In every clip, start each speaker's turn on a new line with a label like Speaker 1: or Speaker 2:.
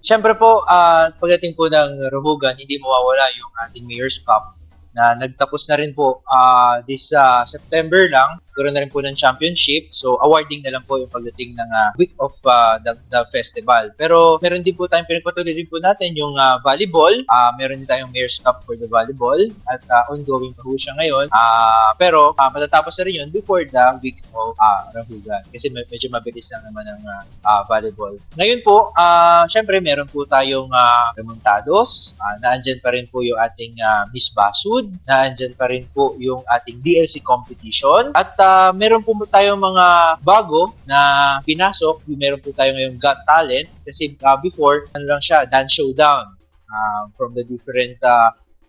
Speaker 1: Siyempre po, pagdating po ng Ruhugan, hindi mawawala yung ating Mayor's Cup na nagtapos na rin po this September lang. Karoon na rin po ng championship. So, awarding na lang po yung pagdating ng week of the festival. Pero meron din po tayong pinagpatuloy din po natin yung volleyball. Meron din tayong Mayor's Cup for the volleyball at ongoing pa po siya ngayon. Pero matatapos na rin yun before the week of Rahugan. Kasi medyo mabilis lang naman ang volleyball. Ngayon po, syempre meron po tayong remontados. Naandyan pa rin po yung ating Miss Basud. Naandyan pa rin po yung ating DLC competition. At meron po tayong mga bago na pinasok. Meron po tayo ngayong Got Talent. Kasi before, ano lang siya, dance showdown. From the different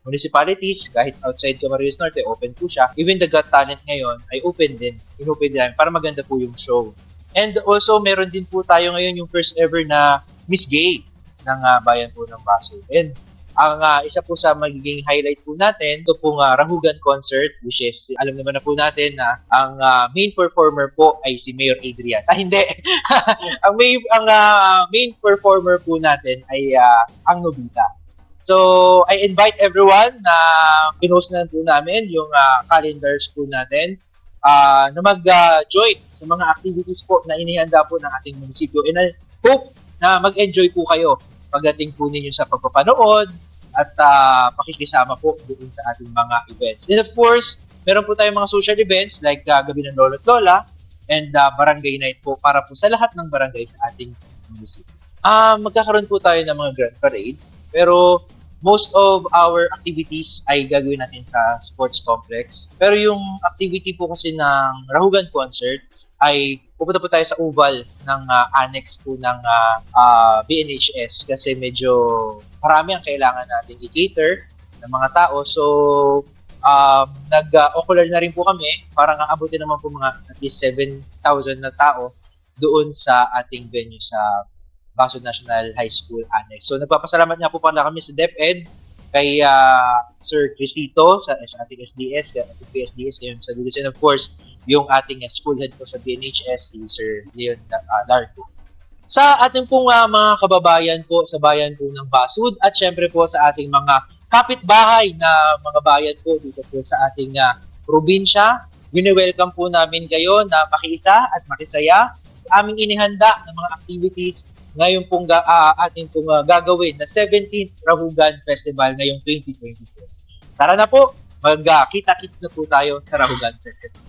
Speaker 1: municipalities, kahit outside Camarines Norte, open po siya. Even the Got Talent ngayon ay open din. In-open din para maganda po yung show. And also, meron din po tayo ngayon yung first ever na Miss Gay ng bayan po ng Basud. And ang isa po sa magiging highlight po natin, ito pong Rahugan Concert, which is, alam naman na po natin na ang main performer po ay si Mayor Adrian. Hindi. ang main performer po natin ay ang Nobita. So, I invite everyone na pinost na po namin yung calendars po natin na mag-join sa mga activities po na inihanda po ng ating munisipyo. And I hope na mag-enjoy po kayo pagdating po ninyo sa pagpapanood at pakikisama po doon sa ating mga events. And of course, meron po tayong mga social events like Gabi ng Lolo at Lola and Barangay Night po para po sa lahat ng barangay sa ating munisipyo. Magkakaroon po tayo ng mga grand parade, pero most of our activities ay gagawin natin sa sports complex. Pero yung activity po kasi ng Rahugan Concerts ay pupunta po tayo sa oval ng annex po ng BNHS kasi medyo marami ang kailangan natin i-cater ng mga tao. So, nag-ocular na rin po kami. Parang aabutin naman po mga at least 7,000 na tao doon sa ating venue sa Basud National High School Annex. So, nagpapasalamat nga po pala kami sa DepEd, kay Sir Crisito sa ating SDS, kay ating PSDS, kay sa Lulis, and of course, yung ating school head po sa BNHS, si Sir Leon Largo. Sa ating pong mga kababayan po sa bayan po ng Basud at syempre po sa ating mga kapitbahay na mga bayan po dito po sa ating probinsya, wini-welcome po namin kayo na makiisa at makisaya sa aming inihanda ng mga activities ngayon pong ating pong gagawin na 17th Rahugan Festival ngayong 2024. Tara na po, magkita-kits na po tayo sa Rahugan Festival.